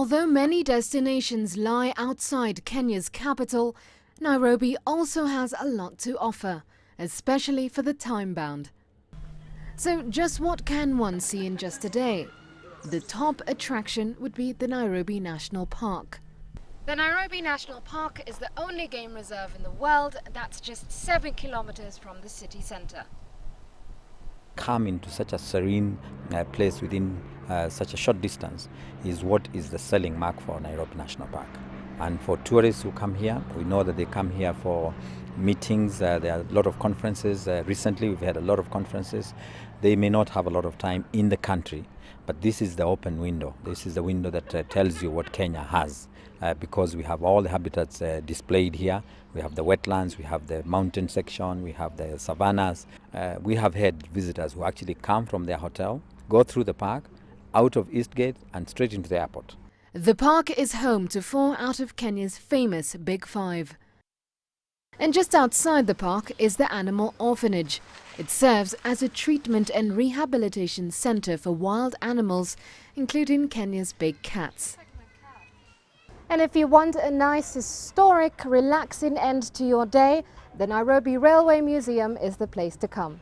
Although many destinations lie outside Kenya's capital, Nairobi also has a lot to offer, especially for the time-bound. So just what can one see in just a day? The top attraction would be the Nairobi National Park. The Nairobi National Park is the only game reserve in the world that's just 7 kilometers from the city center. Come into such a serene place within such a short distance is what is the selling mark for Nairobi National Park. And for tourists who come here, we know that they come here for meetings. There are a lot of conferences. Recently, we've had a lot of conferences. They may not have a lot of time in the country, but this is the open window. This is the window that tells you what Kenya has. Because we have all the habitats displayed here. We have the wetlands, we have the mountain section, we have the savannas. We have had visitors who actually come from their hotel, go through the park, out of Eastgate and straight into the airport. The park is home to 4 out of Kenya's famous Big Five. And just outside the park is the Animal Orphanage. It serves as a treatment and rehabilitation center for wild animals, including Kenya's big cats. And if you want a nice, historic, relaxing end to your day, the Nairobi Railway Museum is the place to come.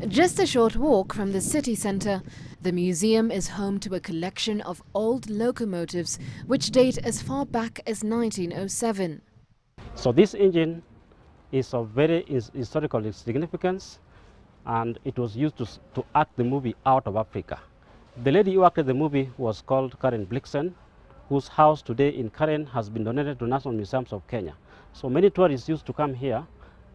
Just a short walk from the city centre, the museum is home to a collection of old locomotives which date as far back as 1907. So this engine is of very historical significance, and it was used to act the movie Out of Africa. The lady who acted the movie was called Karen Blixen, whose house today in Karen has been donated to National Museums of Kenya. So many tourists used to come here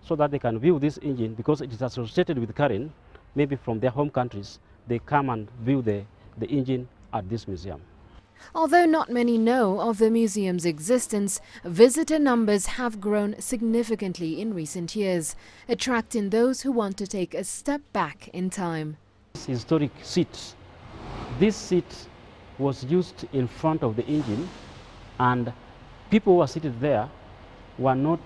so that they can view this engine because it is associated with Karen. Maybe from their home countries, they come and view the engine at this museum. Although not many know of the museum's existence, visitor numbers have grown significantly in recent years, attracting those who want to take a step back in time. Historic seats. This seat was used in front of the engine, and people who were seated there were not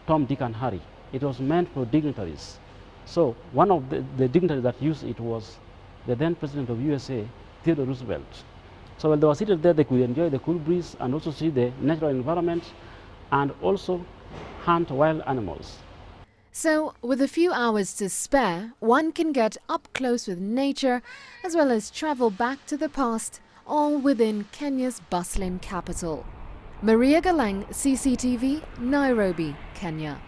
Tom, Dick and Harry. It was meant for dignitaries. So one of the dignitaries that used it was the then President of USA, Theodore Roosevelt. So when they were seated there, they could enjoy the cool breeze and also see the natural environment and also hunt wild animals. So, with a few hours to spare, one can get up close with nature as well as travel back to the past, all within Kenya's bustling capital. Maria Galang, CCTV, Nairobi, Kenya.